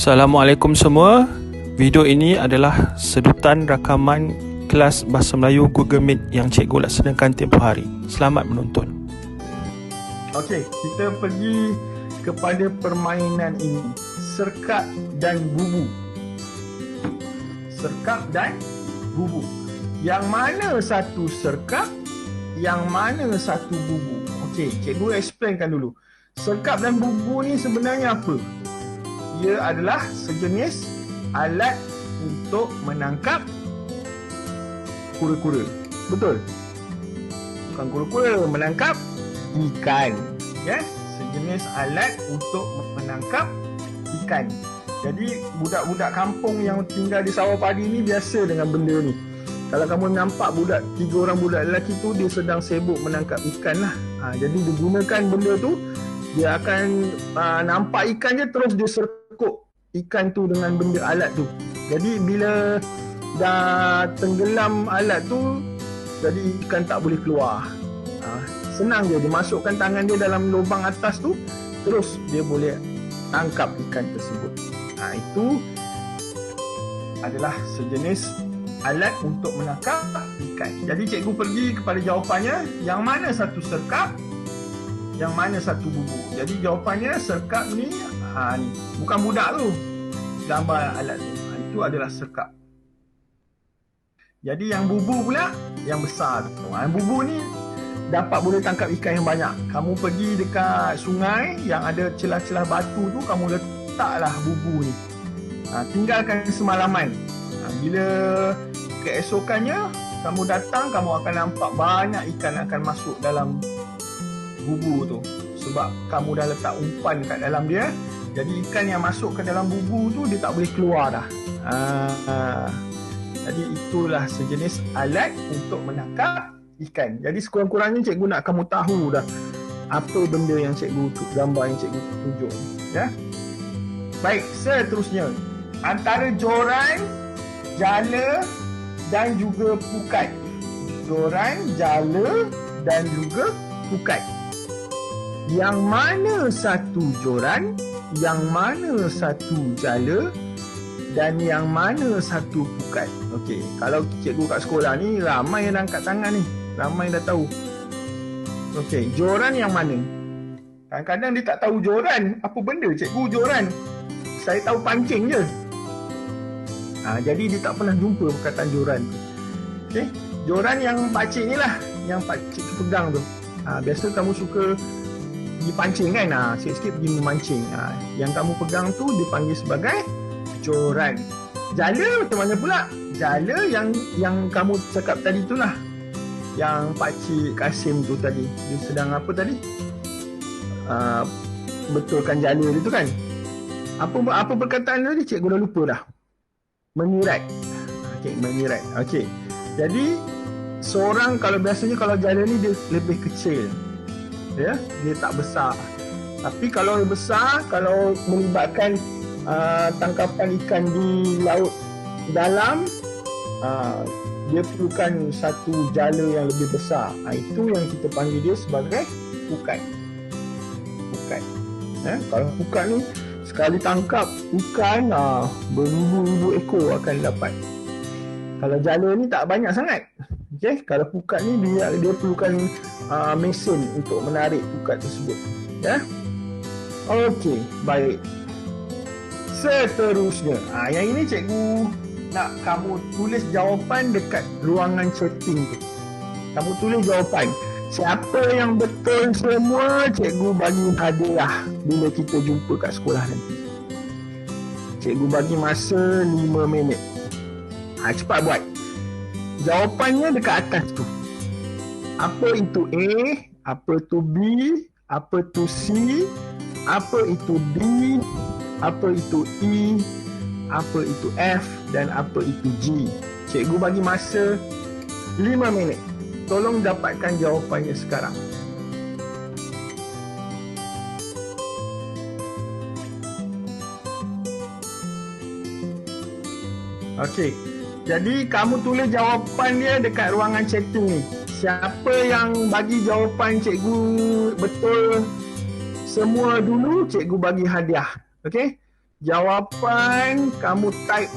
Assalamualaikum semua. Video ini adalah sedutan rakaman kelas Bahasa Melayu Google Meet yang cikgu laksanakan tempoh hari. Selamat menonton. Okey, kita pergi kepada permainan ini. Serkap dan bubu. Serkap dan bubu. Yang mana satu serkap, yang mana satu bubu? Okey, cikgu explainkan dulu. Serkap dan bubu ni sebenarnya apa? Ia adalah sejenis alat untuk menangkap kura-kura. Betul? Bukan kura-kura, menangkap ikan. Ya, sejenis alat untuk menangkap ikan. Jadi budak-budak kampung yang tinggal di sawah padi ni biasa dengan benda ni. Kalau kamu nampak tiga orang budak lelaki tu, dia sedang sibuk menangkap ikan lah. Jadi dia gunakan benda tu, dia akan nampak ikan je, terus dia serkuk ikan tu dengan benda alat tu. Jadi bila dah tenggelam alat tu, jadi ikan tak boleh keluar. Senang je, dia masukkan tangan dia dalam lubang atas tu, terus dia boleh tangkap ikan tersebut. Itu adalah sejenis alat untuk menangkap ikan. Jadi cikgu pergi kepada jawapannya, yang mana satu serkap, yang mana satu bubu. Jadi jawapannya serkap ni, ni bukan budak tu, gambar alat tu. Itu adalah serkap. Jadi yang bubu pula, yang besar tu. Yang bubu ni dapat boleh tangkap ikan yang banyak. Kamu pergi dekat sungai yang ada celah-celah batu tu, kamu letaklah bubu ni. Tinggalkan semalaman. Bila keesokannya kamu datang, kamu akan nampak banyak ikan akan masuk dalam bubu tu. Sebab kamu dah letak umpan kat dalam dia. Jadi ikan yang masuk ke dalam bubu tu, dia tak boleh keluar dah. Jadi itulah sejenis alat untuk menangkap ikan. Jadi sekurang-kurangnya cikgu nak kamu tahu dah apa benda yang cikgu gambar, yang cikgu tunjuk. Ya. Baik, seterusnya. Antara joran, jala dan juga pukat. Joran, jala dan juga pukat. Yang mana satu joran, yang mana satu jala dan yang mana satu pukat? Okey, kalau cikgu kat sekolah ni ramai yang angkat tangan ni. Ramai dah tahu. Okey, joran yang mana? Kadang-kadang dia tak tahu joran. Apa benda cikgu joran? Saya tahu pancing je. Jadi dia tak pernah jumpa perkataan joran tu. Okey, joran yang pakcik ni lah, yang pakcik tu pegang tu. Biasa kamu suka pergi pancing kan? Sikit-sikit pergi memancing. Yang kamu pegang tu dipanggil sebagai joran. Jala macam mana pula? Jala yang kamu cakap tadi tu lah. Yang pakcik Kasim tu tadi. Dia sedang apa tadi? Betulkan jala dia tu kan? Apa perkataan tadi? Cikgu dah lupa dah. Menyirat. Okey, menyirat. Okey. Jadi seorang, kalau biasanya kalau jala ni dia lebih kecil. Ya, dia tak besar. Tapi kalau besar, kalau melibatkan tangkapan ikan di laut dalam, dia perlukan satu jala yang lebih besar. Itu yang kita panggil dia sebagai pukat. Pukat. Kalau pukat ni sekali tangkap ikan, beribu-ribu ekor akan dapat. Kalau jala ni tak banyak sangat. Okay? Kalau pukat ni dia perlukan mesin untuk menarik pukat tersebut. Ya. Okey, baik. Seterusnya, yang ini cikgu nak kamu tulis jawapan dekat ruangan chatting tu. Kamu tulis jawapan. Siapa yang betul semua, cikgu bagi hadiah bila kita jumpa kat sekolah nanti. Cikgu bagi masa 5 minit. Cepat buat. Jawapannya dekat atas tu. Apa itu A? Apa itu B? Apa itu C? Apa itu D? Apa itu E? Apa itu F? Dan apa itu G? Cikgu bagi masa 5 minit. Tolong dapatkan jawapannya sekarang. Okey. Jadi kamu tulis jawapan dia dekat ruangan chatting ni. Siapa yang bagi jawapan cikgu betul semua dulu, cikgu bagi hadiah. Okey? jawapan kamu type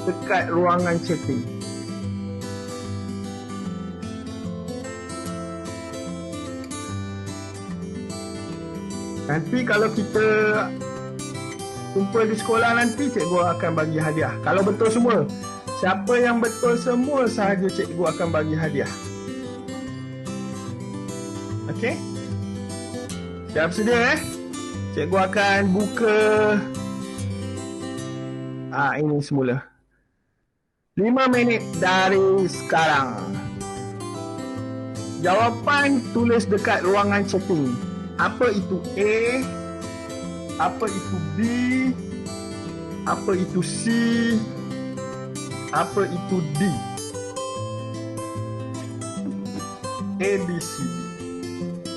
dekat ruangan chatting. Nanti kalau kita jumpa di sekolah nanti, cikgu akan bagi hadiah. Kalau betul semua. Siapa yang betul semua sahaja cikgu akan bagi hadiah. Okey? Siap sedia Cikgu akan buka ini semula. 5 minit dari sekarang. Jawapan tulis dekat ruangan chatting. Apa itu A? Apa itu B? Apa itu C? Apa itu D? A, B, C, D.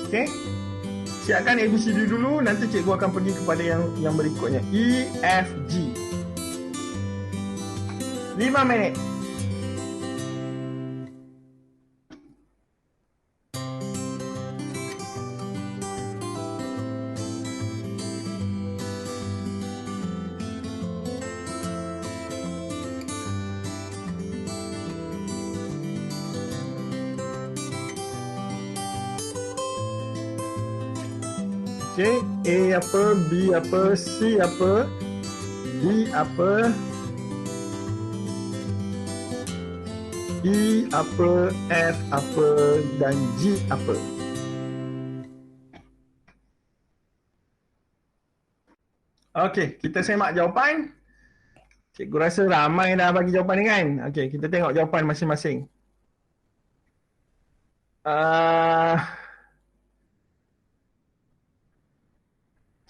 Okey? Siapkan A, B, C, D dulu. Nanti cikgu akan pergi kepada yang berikutnya. E, F, G. 5 minit. Okay, A apa, B apa, C apa, D apa, E apa, F apa dan G apa. Okey, kita semak jawapan. Cikgu rasa ramai dah bagi jawapan ni kan. Okey, kita tengok jawapan masing-masing.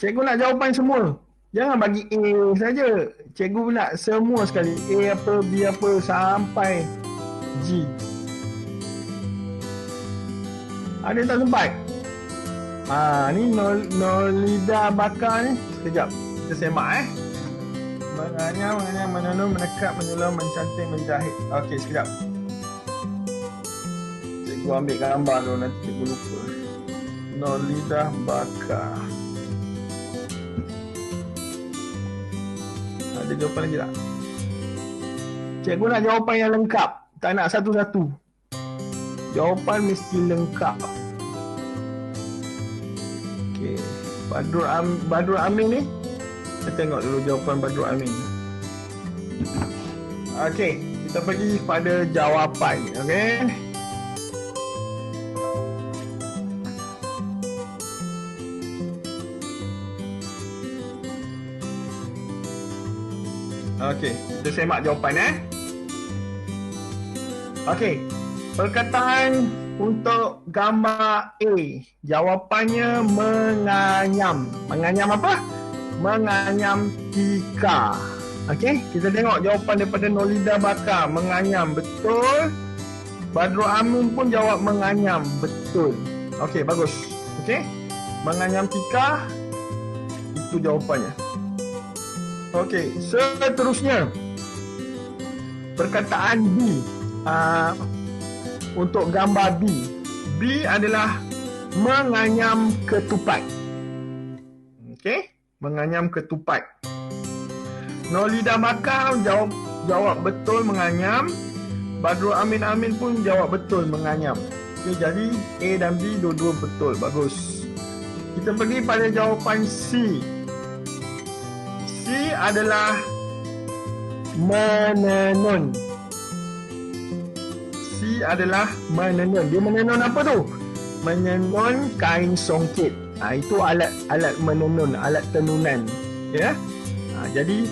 Cikgu nak jawapan semua. Jangan bagi A saja. Cikgu nak semua sekali. A apa, B apa sampai G. Ada yang tak sempat? Ni Nolida bakar ni. Sekejap. Kita semak Menganyam, menenun, menekat, menyulam, mencantik, menjahit. Okey, sekejap. Cikgu ambil gambar dulu, nanti cikgu lupa. Nolida bakar. Ada jawapan lagi tak? Cikgu nak jawapan yang lengkap. Tak nak satu-satu. Jawapan mesti lengkap. Okey. Badrul Amin ni. Kita tengok dulu jawapan Badrul Amin. Okey. Kita pergi pada jawapan. Okey. Okey, kita semak jawapan Okey, perkataan untuk gambar A, jawapannya menganyam. Menganyam apa? Menganyam tika. Okey, kita tengok jawapan daripada Nolida Bakar. Menganyam, betul. Badrul Amin pun jawab menganyam, betul. Okey, bagus. Okey, menganyam tika, itu jawapannya. Okey, seterusnya perkataan B. Untuk gambar B. B adalah menganyam ketupat. Okey, menganyam ketupat. Nolida Bakar jawab betul menganyam. Badrul Amin pun jawab betul menganyam. Okey, jadi A dan B dua-dua betul. Bagus. Kita pergi pada jawapan C. C adalah menenun. C adalah menenun. Dia menenun apa tu? Menenun kain songket. Itu alat menenun, alat tenunan. Ya. Jadi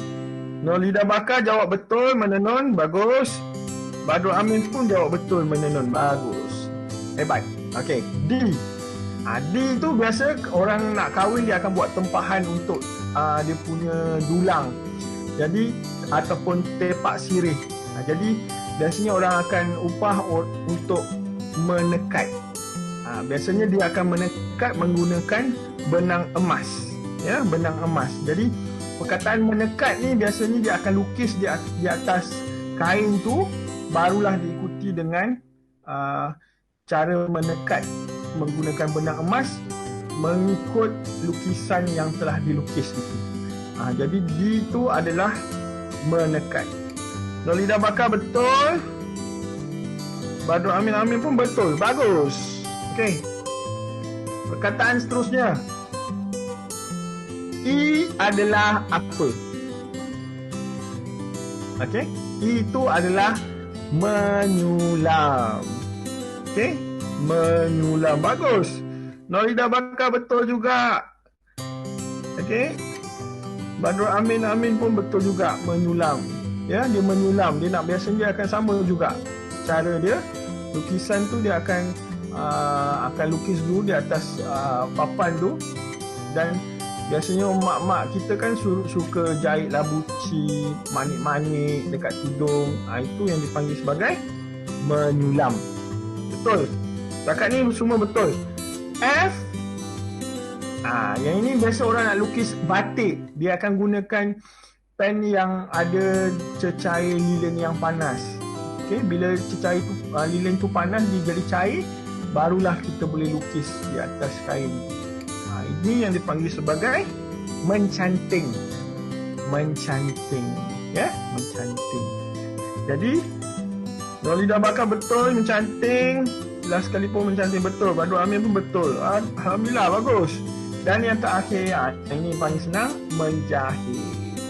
Nolida Bakar jawab betul menenun, bagus. Badrul Amin pun jawab betul menenun, bagus. Hebat. Okey, D. D tu biasa orang nak kahwin dia akan buat tempahan untuk dia punya dulang. Jadi ataupun tepak sirih. Jadi biasanya orang akan upah untuk menekat. Biasanya dia akan menekat menggunakan benang emas. Ya, benang emas. Jadi perkataan menekat ni biasanya dia akan lukis di atas kain tu, barulah diikuti dengan cara menekat menggunakan benang emas mengikut lukisan yang telah dilukis itu. Jadi D itu adalah menekan. Nolida Bakar betul. Badrul Amin pun betul. Bagus. Okey. Perkataan seterusnya. I adalah apa? Okey. I itu adalah menyulam. Okey. Menyulam. Bagus. Nolida Bakar betul juga. Okey. Badrul Amin pun betul juga, menyulam. Ya, dia menyulam. Dia nak biasanya dia akan sama juga. Cara dia, lukisan tu dia akan lukis dulu di atas papan tu, dan biasanya mak-mak kita kan suka jahit labuci, manik-manik dekat tudung. Itu yang dipanggil sebagai menyulam. Betul. Setakat ni semua betul. F. Yang ini biasa orang nak lukis batik. Dia akan gunakan pen yang ada cecair lilin yang panas. Okay, bila cecair tu, lilin tu panas, dia jadi cair, barulah kita boleh lukis di atas kain. Ini yang dipanggil sebagai mencanting. Mencanting. Ya, mencanting. Jadi, Nolida Bakar betul, mencanting. Last sekali pun mencanting betul. Badrul Amin pun betul. Alhamdulillah, bagus. Dan yang terakhir, ini paling senang, menjahit.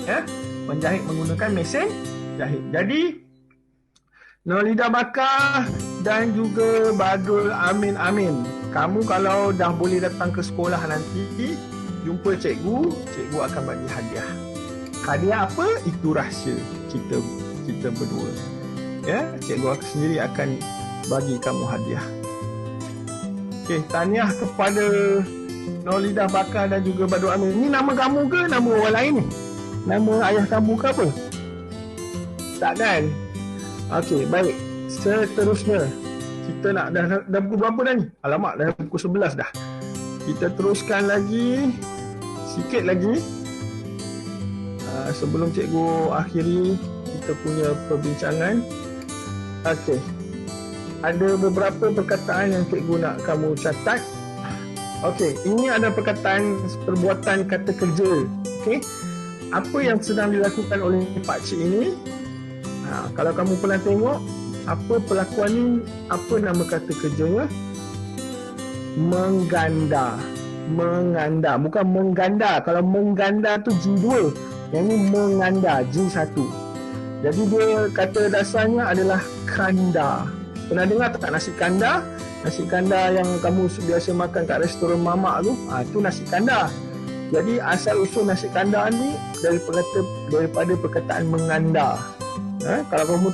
Ya, menjahit menggunakan mesin jahit. Jadi, Nolida Bakar dan juga Badrul Amin, kamu kalau dah boleh datang ke sekolah nanti, jumpa cikgu akan bagi hadiah. Hadiah apa? Itu rahsia kita berdua. Ya, cikgu sendiri akan bagi kamu hadiah. Okey, tahniah kepada Nolida Bakar dan juga Badrul Amin. Ini nama kamu ke nama orang lain ni? Nama ayah kamu ke apa? Tak kan? Okey, baik. Seterusnya, kita nak dah pukul berapa dah ni? Alamak, dah pukul 11 dah. Kita teruskan lagi sikit lagi. Sebelum cikgu akhiri kita punya perbincangan. Okey. Ada beberapa perkataan yang cikgu nak kamu catat. Okey, ini ada perkataan perbuatan kata kerja. Okey. Apa yang sedang dilakukan oleh Pak Cik ini? Kalau kamu pernah tengok apa perlakuan ni, apa nama kata kerjanya? Mengganda. Bukan mengganda. Kalau mengganda tu G2, yang ni menganda, G1. Jadi dia kata dasarnya adalah kanda. Pernah dengar tak nasi kanda? Nasi kanda yang kamu biasa makan kat restoran mamak tu, tu nasi kanda. Jadi asal usul nasi kanda ni daripada perkataan menganda. Kalau kamu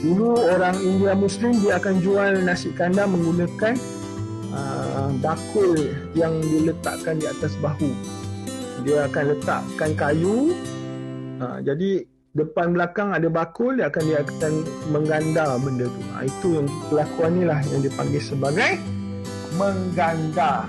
dulu orang India Muslim, dia akan jual nasi kanda menggunakan bakul yang diletakkan di atas bahu. Dia akan letakkan kayu, jadi depan belakang ada bakul, dia akan mengganda benda tu. Itu yang perlakuan ni lah yang dipanggil sebagai mengganda.